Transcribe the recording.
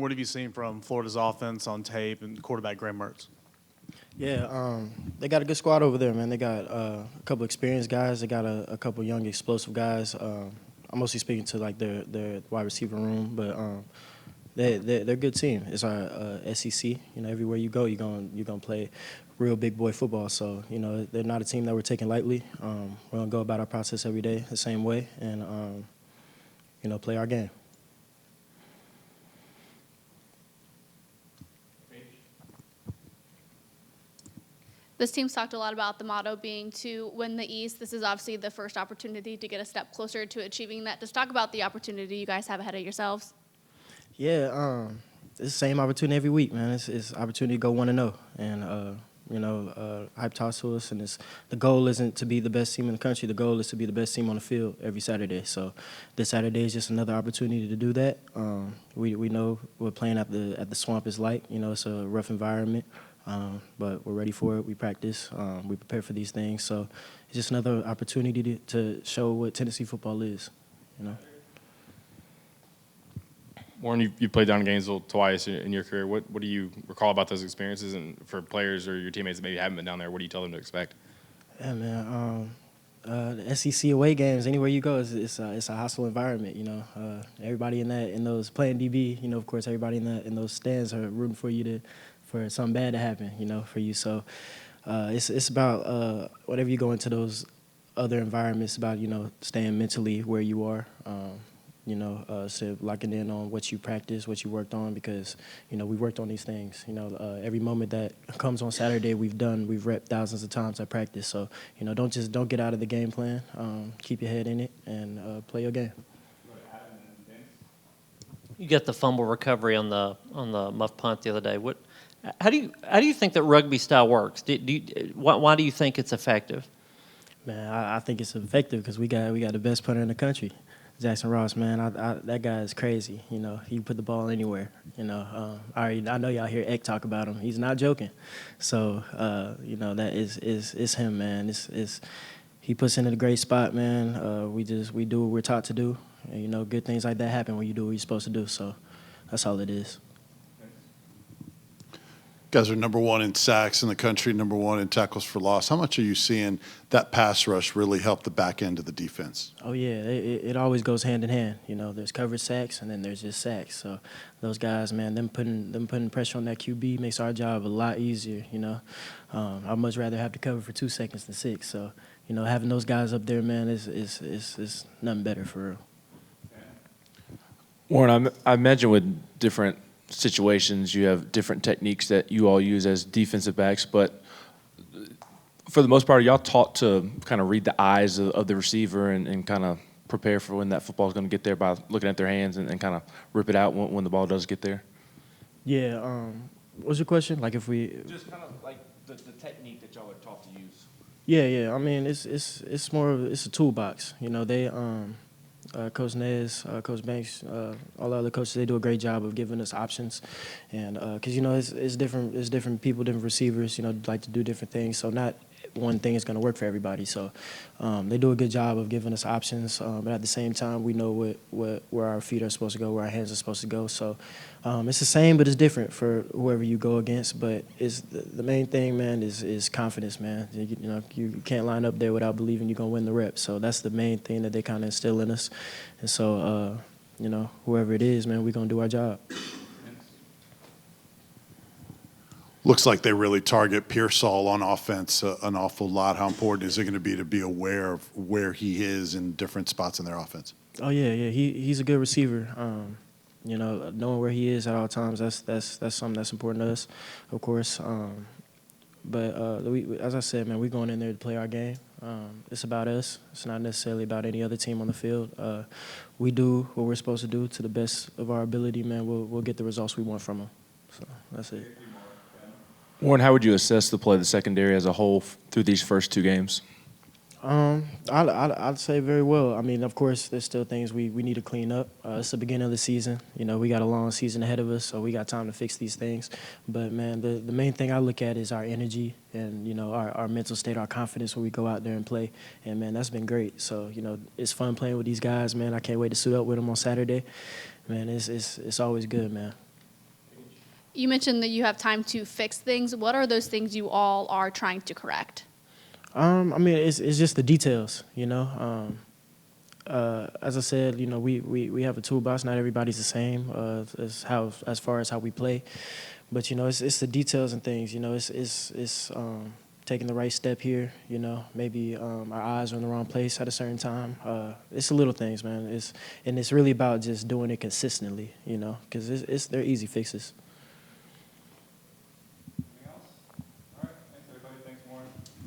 what have you seen from Florida's offense on tape and quarterback Graham Mertz? Yeah, they got a good squad over there, man. They got a couple experienced guys. They got a couple young, explosive guys. I'm mostly speaking to like their wide receiver room, but they're a good team. It's our SEC. You know, everywhere you go, you're gonna play real big boy football. So you know, they're not a team that we're taking lightly. We're gonna go about our process every day the same way, and you know, play our game. This team's talked a lot about the motto being to win the East. This is obviously the first opportunity to get a step closer to achieving that. Just talk about the opportunity you guys have ahead of yourselves. Yeah, it's the same opportunity every week, man. It's opportunity to go 1-0, and you know, hype toss to us, and the goal isn't to be the best team in the country. The goal is to be the best team on the field every Saturday. So this Saturday is just another opportunity to do that. We know what playing at the Swamp is like. You know, it's a rough environment. But we're ready for it. We practice. We prepare for these things. So it's just another opportunity to show what Tennessee football is, you know. Warren, you played down in Gainesville twice in your career. What do you recall about those experiences? And for players or your teammates that maybe haven't been down there, what do you tell them to expect? Yeah, man. The SEC away games, anywhere you go, it's a hostile environment. You know, everybody in those playing DB. You know, of course, everybody in those stands are rooting for you for something bad to happen. You know, for you. So it's about whenever you go into those other environments, about, you know, staying mentally where you are. You know, so locking in on what you practice, what you worked on, because, you know, we worked on these things. You know, every moment that comes on Saturday, we've repped thousands of times at practice. So, you know, don't get out of the game plan. Keep your head in it and play your game. You got the fumble recovery on the muff punt the other day. How do you think that rugby style works? Why do you think it's effective? Man, I think it's effective because we got the best punter in the country. Jackson Ross, man, that guy is crazy. You know, he can put the ball anywhere. You know, I know y'all hear Eck talk about him. He's not joking. So, you know, that is him, man. He puts in a great spot, man. We do what we're taught to do. And, you know, good things like that happen when you do what you're supposed to do. So, that's all it is. You guys are number one in sacks in the country, number one in tackles for loss. How much are you seeing that pass rush really help the back end of the defense? Oh, yeah, it always goes hand in hand. You know, there's coverage sacks and then there's just sacks. So those guys, man, them putting pressure on that QB makes our job a lot easier, you know. I'd much rather have to cover for 2 seconds than 6. So, you know, having those guys up there, man, is nothing better for real. Warren, I imagine with different situations, you have different techniques that you all use as defensive backs, but for the most part, are y'all taught to kind of read the eyes of the receiver and kind of prepare for when that football is going to get there by looking at their hands and kind of rip it out when the ball does get there? Yeah, what was your question? Like if we... Just kind of like the technique that y'all are taught to use. Yeah, I mean, it's more of a toolbox. You know, they... Coach Nez, Coach Banks, all the other coaches, they do a great job of giving us options, and because, you know, it's different people, different receivers, you know, like to do different things. So not one thing is going to work for everybody. So they do a good job of giving us options, but at the same time, we know where our feet are supposed to go, where our hands are supposed to go. So it's the same, but it's different for whoever you go against. But it's the main thing, man, is confidence, man. You know, you can't line up there without believing you're going to win the rep. So that's the main thing that they kind of instill in us. And so, you know, whoever it is, man, we're going to do our job. Looks like they really target Pearsall on offense an awful lot. How important is it going to be aware of where he is in different spots in their offense? Oh, yeah. He's a good receiver. You know, knowing where he is at all times, that's something that's important to us, of course. But as I said, man, we're going in there to play our game. It's about us. It's not necessarily about any other team on the field. We do what we're supposed to do to the best of our ability, man. We'll get the results we want from them. So that's it. Warren, how would you assess the play of the secondary as a whole through these first 2 games? I'd say very well. I mean, of course, there's still things we need to clean up. It's the beginning of the season. You know, we got a long season ahead of us, so we got time to fix these things. But, man, the main thing I look at is our energy and, you know, our mental state, our confidence when we go out there and play. And, man, that's been great. So, you know, it's fun playing with these guys, man. I can't wait to suit up with them on Saturday. Man, it's always good, man. You mentioned that you have time to fix things. What are those things you all are trying to correct? I mean, it's just the details, you know. As I said, you know, we have a toolbox. Not everybody's the same as far as how we play, but you know, it's the details and things. You know, it's taking the right step here. You know, maybe our eyes are in the wrong place at a certain time. It's the little things, man. It's really about just doing it consistently. You know, because they're easy fixes.